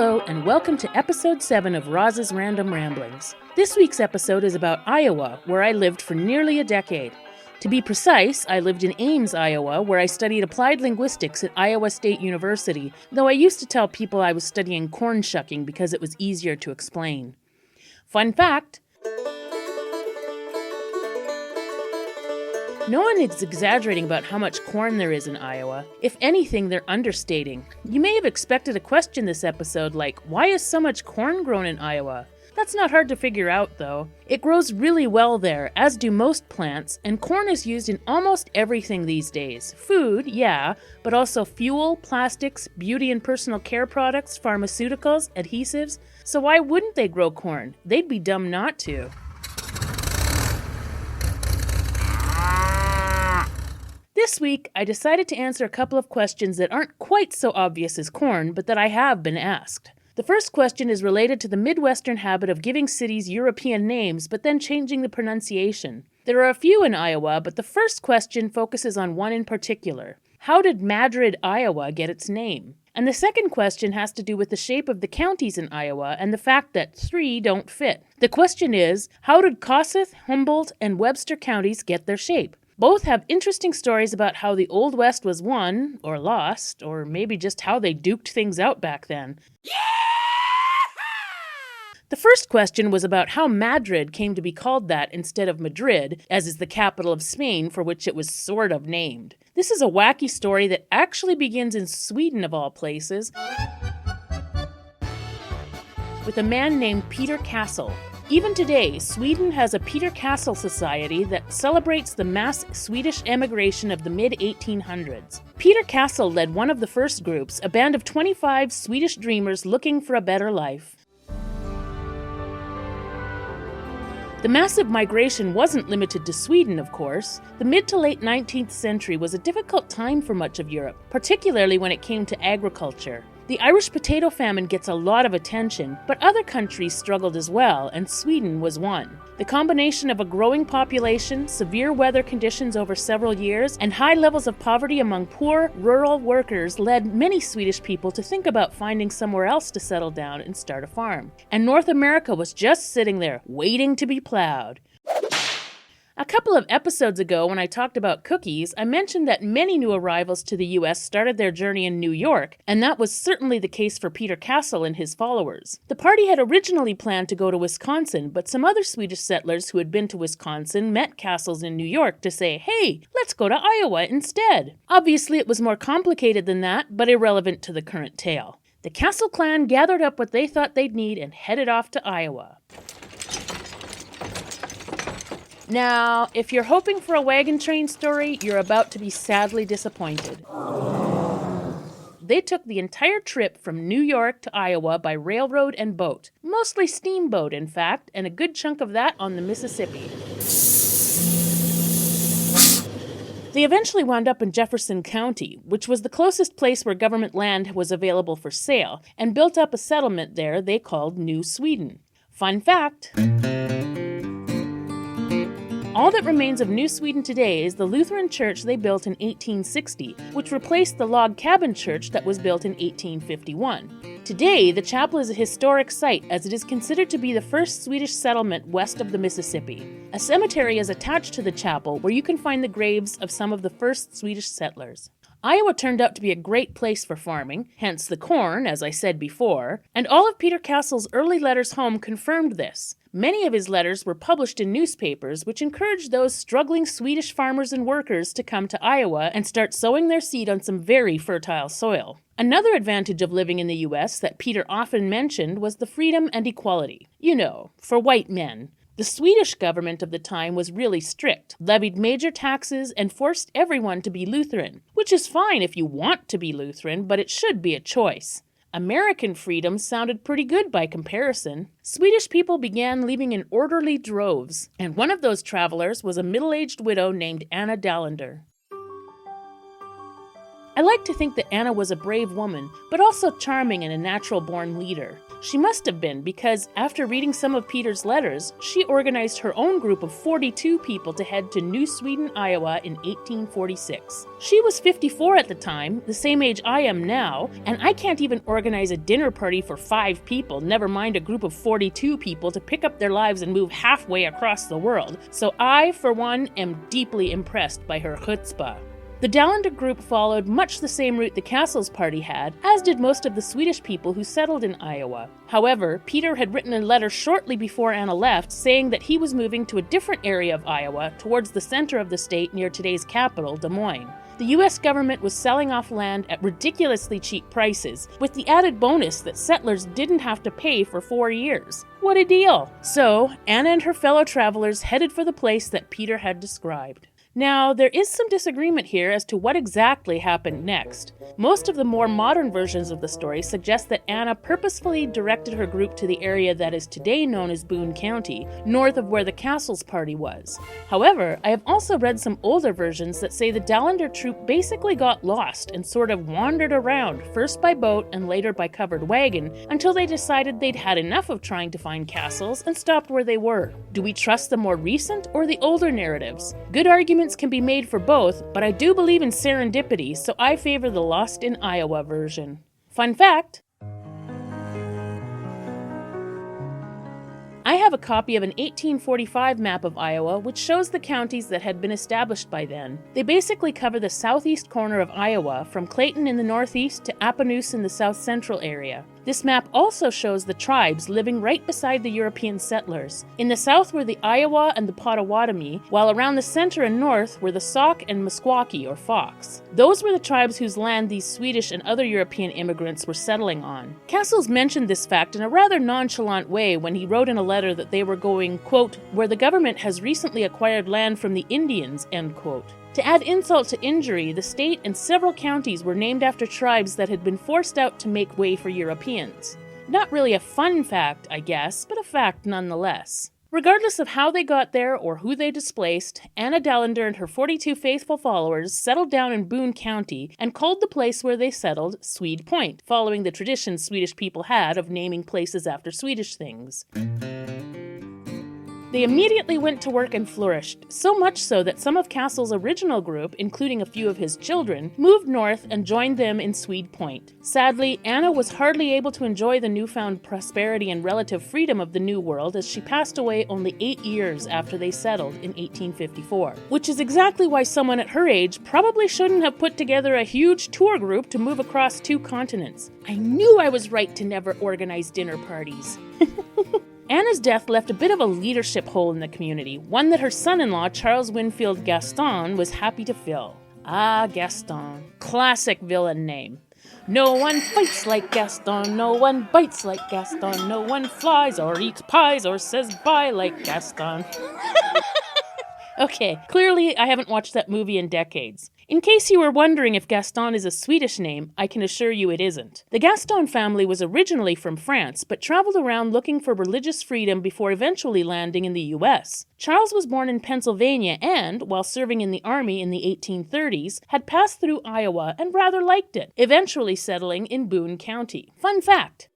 Hello, and welcome to episode 7 of Roz's Random Ramblings. This week's episode is about Iowa, where I lived for nearly a decade. To be precise, I lived in Ames, Iowa, where I studied applied linguistics at Iowa State University, though I used to tell people I was studying corn shucking because it was easier to explain. Fun fact: no one is exaggerating about how much corn there is in Iowa. If anything, they're understating. You may have expected a question this episode like, why is so much corn grown in Iowa? That's not hard to figure out, though. It grows really well there, as do most plants, and corn is used in almost everything these days. Food, yeah, but also fuel, plastics, beauty and personal care products, pharmaceuticals, adhesives. So why wouldn't they grow corn? They'd be dumb not to. This week, I decided to answer a couple of questions that aren't quite so obvious as corn, but that I have been asked. The first question is related to the Midwestern habit of giving cities European names, but then changing the pronunciation. There are a few in Iowa, but the first question focuses on one in particular. How did Madrid, Iowa get its name? And the second question has to do with the shape of the counties in Iowa and the fact that 3 don't fit. The question is, how did Kossuth, Humboldt, and Webster counties get their shape? Both have interesting stories about how the Old West was won, or lost, or maybe just how they duked things out back then. Yeah! The first question was about how Madrid came to be called that instead of Madrid, as is the capital of Spain for which it was sort of named. This is a wacky story that actually begins in Sweden of all places, with a man named Peter Castle. Even today, Sweden has a Peter Castle Society that celebrates the mass Swedish emigration of the mid-1800s. Peter Castle led one of the first groups, a band of 25 Swedish dreamers looking for a better life. The massive migration wasn't limited to Sweden, of course. The mid to late 19th century was a difficult time for much of Europe, particularly when it came to agriculture. The Irish potato famine gets a lot of attention, but other countries struggled as well, and Sweden was one. The combination of a growing population, severe weather conditions over several years, and high levels of poverty among poor, rural workers led many Swedish people to think about finding somewhere else to settle down and start a farm. And North America was just sitting there, waiting to be plowed. A couple of episodes ago, when I talked about cookies, I mentioned that many new arrivals to the U.S. started their journey in New York, and that was certainly the case for Peter Castle and his followers. The party had originally planned to go to Wisconsin, but some other Swedish settlers who had been to Wisconsin met Castles in New York to say, hey, let's go to Iowa instead. Obviously, it was more complicated than that, but irrelevant to the current tale. The Castle clan gathered up what they thought they'd need and headed off to Iowa. Now, if you're hoping for a wagon train story, you're about to be sadly disappointed. They took the entire trip from New York to Iowa by railroad and boat. Mostly steamboat, in fact, and a good chunk of that on the Mississippi. They eventually wound up in Jefferson County, which was the closest place where government land was available for sale, and built up a settlement there they called New Sweden. Fun fact: all that remains of New Sweden today is the Lutheran church they built in 1860, which replaced the log cabin church that was built in 1851. Today, the chapel is a historic site as it is considered to be the first Swedish settlement west of the Mississippi. A cemetery is attached to the chapel where you can find the graves of some of the first Swedish settlers. Iowa turned out to be a great place for farming, hence the corn, as I said before, and all of Peter Castle's early letters home confirmed this. Many of his letters were published in newspapers, which encouraged those struggling Swedish farmers and workers to come to Iowa and start sowing their seed on some very fertile soil. Another advantage of living in the U.S. that Peter often mentioned was the freedom and equality. You know, for white men. The Swedish government of the time was really strict, levied major taxes, and forced everyone to be Lutheran, which is fine if you want to be Lutheran, but it should be a choice. American freedom sounded pretty good by comparison. Swedish people began leaving in orderly droves, and one of those travelers was a middle-aged widow named Anna Dallander. I like to think that Anna was a brave woman, but also charming and a natural-born leader. She must have been, because after reading some of Peter's letters, she organized her own group of 42 people to head to New Sweden, Iowa in 1846. She was 54 at the time, the same age I am now, and I can't even organize a dinner party for 5 people, never mind a group of 42 people to pick up their lives and move halfway across the world. So I, for one, am deeply impressed by her chutzpah. The Dallender group followed much the same route the Castles party had, as did most of the Swedish people who settled in Iowa. However, Peter had written a letter shortly before Anna left saying that he was moving to a different area of Iowa, towards the center of the state near today's capital, Des Moines. The U.S. government was selling off land at ridiculously cheap prices, with the added bonus that settlers didn't have to pay for 4 years. What a deal! So, Anna and her fellow travelers headed for the place that Peter had described. Now, there is some disagreement here as to what exactly happened next. Most of the more modern versions of the story suggest that Anna purposefully directed her group to the area that is today known as Boone County, north of where the Castles party was. However, I have also read some older versions that say the Dallender troop basically got lost and sort of wandered around, first by boat and later by covered wagon, until they decided they'd had enough of trying to find castles and stopped where they were. Do we trust the more recent or the older narratives? Good arguments can be made for both, but I do believe in serendipity, so I favor the Lost in Iowa version. Fun fact: I have a copy of an 1845 map of Iowa which shows the counties that had been established by then. They basically cover the southeast corner of Iowa, from Clayton in the northeast to Appanoose in the south central area. This map also shows the tribes living right beside the European settlers. In the south were the Iowa and the Potawatomi, while around the center and north were the Sauk and Meskwaki, or Fox. Those were the tribes whose land these Swedish and other European immigrants were settling on. Castles mentioned this fact in a rather nonchalant way when he wrote in a letter that they were going, quote, where the government has recently acquired land from the Indians, end quote. To add insult to injury, the state and several counties were named after tribes that had been forced out to make way for Europeans. Not really a fun fact, I guess, but a fact nonetheless. Regardless of how they got there or who they displaced, Anna Dallender and her 42 faithful followers settled down in Boone County and called the place where they settled Swede Point, following the tradition Swedish people had of naming places after Swedish things. They immediately went to work and flourished, so much so that some of Castle's original group, including a few of his children, moved north and joined them in Swede Point. Sadly, Anna was hardly able to enjoy the newfound prosperity and relative freedom of the New World, as she passed away only 8 years after they settled in 1854. Which is exactly why someone at her age probably shouldn't have put together a huge tour group to move across 2 continents. I knew I was right to never organize dinner parties. Anna's death left a bit of a leadership hole in the community, one that her son-in-law, Charles Winfield Gaston, was happy to fill. Ah, Gaston. Classic villain name. No one fights like Gaston, no one bites like Gaston, no one flies or eats pies or says bye like Gaston. Okay, clearly I haven't watched that movie in decades. In case you were wondering if Gaston is a Swedish name, I can assure you it isn't. The Gaston family was originally from France, but traveled around looking for religious freedom before eventually landing in the U.S. Charles was born in Pennsylvania and, while serving in the Army in the 1830s, had passed through Iowa and rather liked it, eventually settling in Boone County. Fun fact!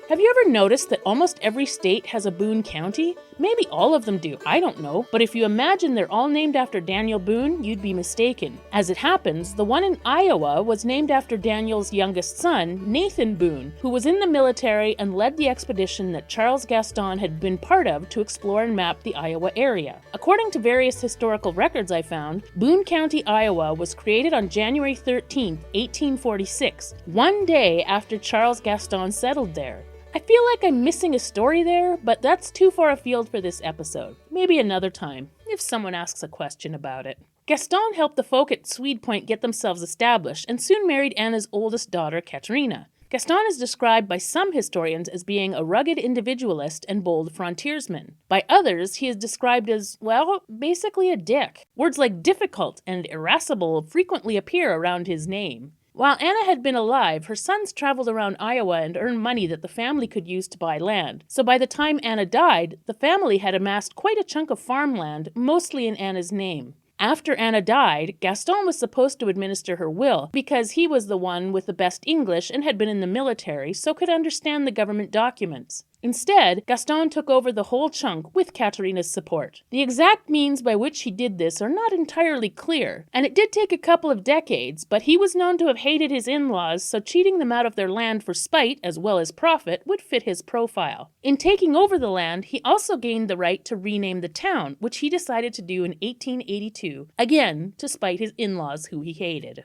Have you ever noticed that almost every state has a Boone County? Maybe all of them do, I don't know, but if you imagine they're all named after Daniel Boone, you'd be mistaken. As it happens, the one in Iowa was named after Daniel's youngest son, Nathan Boone, who was in the military and led the expedition that Charles Gaston had been part of to explore and map the Iowa area. According to various historical records I found, Boone County, Iowa was created on January 13, 1846, one day after Charles Gaston settled there. I feel like I'm missing a story there, but that's too far afield for this episode. Maybe another time, if someone asks a question about it. Gaston helped the folk at Swede Point get themselves established and soon married Anna's oldest daughter, Katerina. Gaston is described by some historians as being a rugged individualist and bold frontiersman. By others, he is described as, well, basically a dick. Words like difficult and irascible frequently appear around his name. While Anna had been alive, her sons traveled around Iowa and earned money that the family could use to buy land. So by the time Anna died, the family had amassed quite a chunk of farmland, mostly in Anna's name. After Anna died, Gaston was supposed to administer her will because he was the one with the best English and had been in the military, so could understand the government documents. Instead, Gaston took over the whole chunk with Caterina's support. The exact means by which he did this are not entirely clear, and it did take a couple of decades, but he was known to have hated his in-laws, so cheating them out of their land for spite as well as profit would fit his profile. In taking over the land, he also gained the right to rename the town, which he decided to do in 1882, again to spite his in-laws who he hated.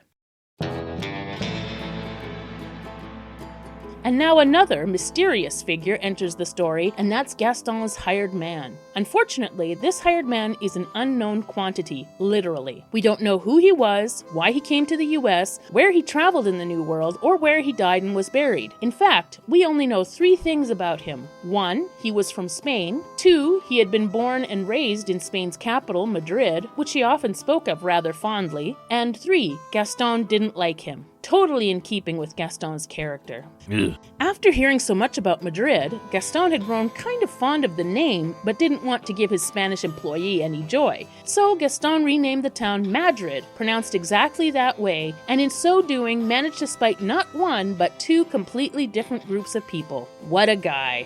And now another mysterious figure enters the story, and that's Gaston's hired man. Unfortunately, this hired man is an unknown quantity, literally. We don't know who he was, why he came to the US, where he traveled in the New World, or where he died and was buried. In fact, we only know 3 things about him. 1, he was from Spain. 2, he had been born and raised in Spain's capital, Madrid, which he often spoke of rather fondly. And 3, Gaston didn't like him. Totally in keeping with Gaston's character. Ugh. After hearing so much about Madrid, Gaston had grown kind of fond of the name, but didn't want to give his Spanish employee any joy. So Gaston renamed the town Madrid, pronounced exactly that way, and in so doing managed to spite not one, but 2 completely different groups of people. What a guy.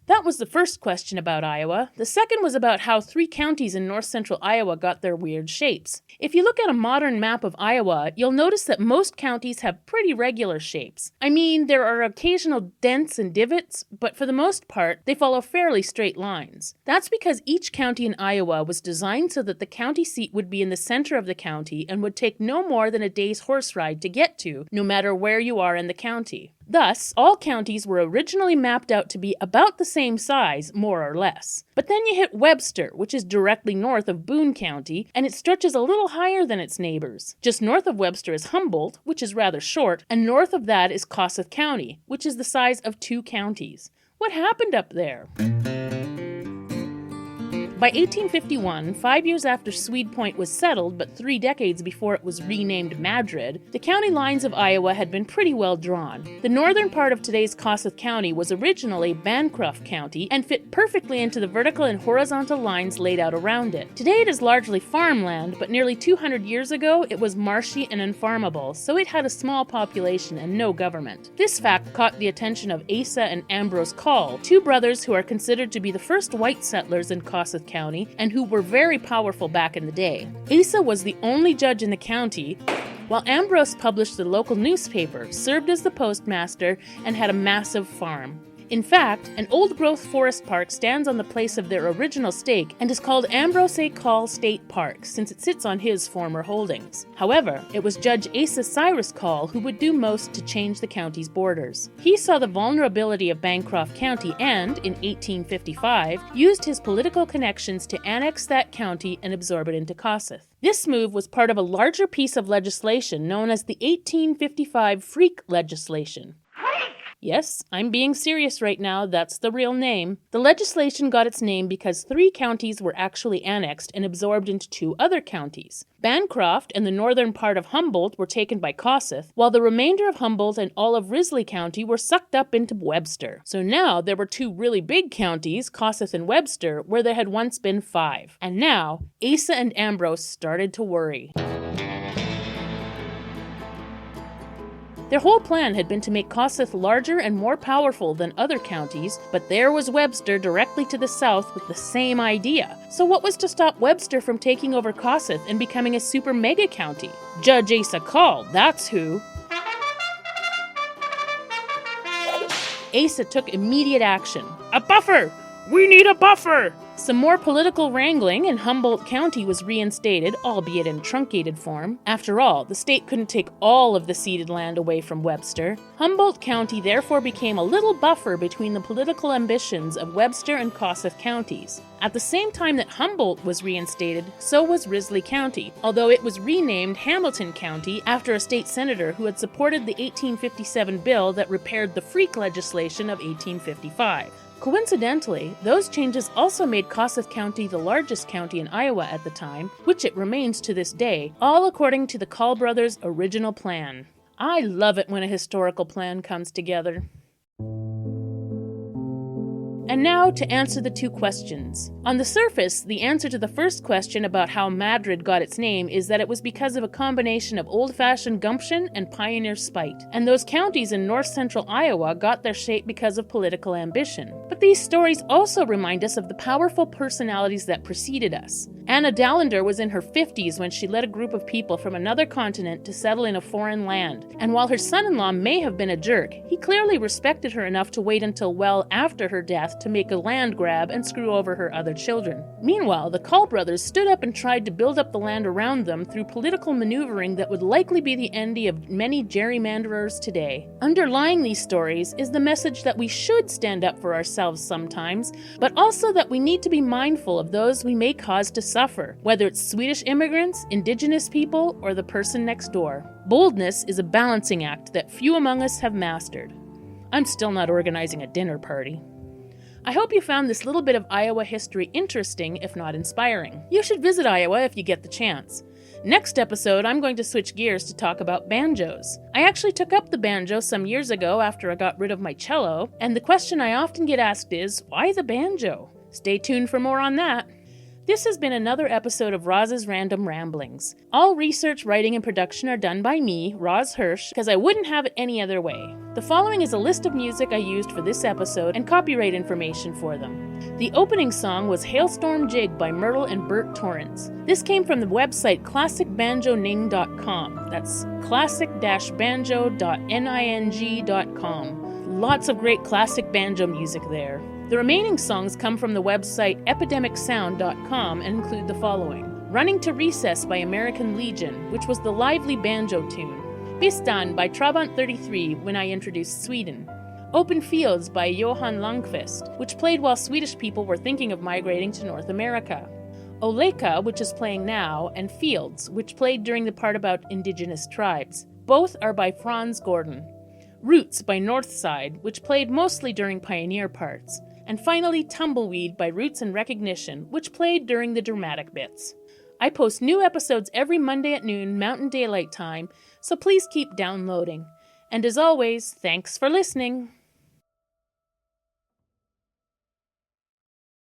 That was the first question about Iowa. The second was about how 3 counties in north-central Iowa got their weird shapes. If you look at a modern map of Iowa, you'll notice that most counties have pretty regular shapes. I mean, there are occasional dents and divots, but for the most part, they follow fairly straight lines. That's because each county in Iowa was designed so that the county seat would be in the center of the county and would take no more than a day's horse ride to get to, no matter where you are in the county. Thus, all counties were originally mapped out to be about the same size, more or less. But then you hit Webster, which is directly north of Boone County, and it stretches a little higher than its neighbors. Just north of Webster is Humboldt, which is rather short, and north of that is Kossuth County, which is the size of 2 counties. What happened up there? By 1851, 5 years after Swede Point was settled, but 3 decades before it was renamed Madrid, the county lines of Iowa had been pretty well drawn. The northern part of today's Kossuth County was originally Bancroft County and fit perfectly into the vertical and horizontal lines laid out around it. Today it is largely farmland, but nearly 200 years ago it was marshy and unfarmable, so it had a small population and no government. This fact caught the attention of Asa and Ambrose Call, 2 brothers who are considered to be the first white settlers in Kossuth County and who were very powerful back in the day. Asa was the only judge in the county, while Ambrose published the local newspaper, served as the postmaster, and had a massive farm. In fact, an old-growth forest park stands on the place of their original stake and is called Ambrose Call State Park, since it sits on his former holdings. However, it was Judge Asa Cyrus Call who would do most to change the county's borders. He saw the vulnerability of Bancroft County and, in 1855, used his political connections to annex that county and absorb it into Kossuth. This move was part of a larger piece of legislation known as the 1855 Freak Legislation. Yes, I'm being serious right now, that's the real name. The legislation got its name because 3 counties were actually annexed and absorbed into 2 other counties. Bancroft and the northern part of Humboldt were taken by Kossuth, while the remainder of Humboldt and all of Risley County were sucked up into Webster. So now there were 2 really big counties, Kossuth and Webster, where there had once been 5. And now, Asa and Ambrose started to worry. Their whole plan had been to make Kossuth larger and more powerful than other counties, but there was Webster directly to the south with the same idea. So what was to stop Webster from taking over Kossuth and becoming a super mega county? Judge Asa Call, that's who. Asa took immediate action. A buffer! We need a buffer! Some more political wrangling and Humboldt County was reinstated, albeit in truncated form. After all, the state couldn't take all of the ceded land away from Webster. Humboldt County therefore became a little buffer between the political ambitions of Webster and Kossuth counties. At the same time that Humboldt was reinstated, so was Risley County, although it was renamed Hamilton County after a state senator who had supported the 1857 bill that repaired the freak legislation of 1855. Coincidentally, those changes also made Kossuth County the largest county in Iowa at the time, which it remains to this day, all according to the Call brothers' original plan. I love it when a historical plan comes together. And now to answer the two questions. On the surface, the answer to the first question about how Madrid got its name is that it was because of a combination of old-fashioned gumption and pioneer spite. And those counties in north-central Iowa got their shape because of political ambition. But these stories also remind us of the powerful personalities that preceded us. Anna Dallender was in her 50s when she led a group of people from another continent to settle in a foreign land. And while her son-in-law may have been a jerk, he clearly respected her enough to wait until well after her death to make a land grab and screw over her other children. Meanwhile, the Call brothers stood up and tried to build up the land around them through political maneuvering that would likely be the envy of many gerrymanderers today. Underlying these stories is the message that we should stand up for ourselves sometimes, but also that we need to be mindful of those we may cause to suffer, whether it's Swedish immigrants, indigenous people, or the person next door. Boldness is a balancing act that few among us have mastered. I'm still not organizing a dinner party. I hope you found this little bit of Iowa history interesting, if not inspiring. You should visit Iowa if you get the chance. Next episode, I'm going to switch gears to talk about banjos. I actually took up the banjo some years ago after I got rid of my cello, and the question I often get asked is, why the banjo? Stay tuned for more on that. This has been another episode of Roz's Random Ramblings. All research, writing, and production are done by me, Roz Hirsch, because I wouldn't have it any other way. The following is a list of music I used for this episode and copyright information for them. The opening song was Hailstorm Jig by Myrtle and Bert Torrance. This came from the website classicbanjoning.com. That's classic-banjo.ning.com. Lots of great classic banjo music there. The remaining songs come from the website epidemicsound.com and include the following. Running to Recess by American Legion, which was the lively banjo tune. Pistan by Trabant 33 when I introduced Sweden. Open Fields by Johan Lundqvist, which played while Swedish people were thinking of migrating to North America. Oleka, which is playing now, and Fields, which played during the part about indigenous tribes. Both are by Franz Gordon. Roots by Northside, which played mostly during pioneer parts. And finally, Tumbleweed by Roots and Recognition, which played during the dramatic bits. I post new episodes every Monday at noon Mountain Daylight Time, so please keep downloading. And as always, thanks for listening.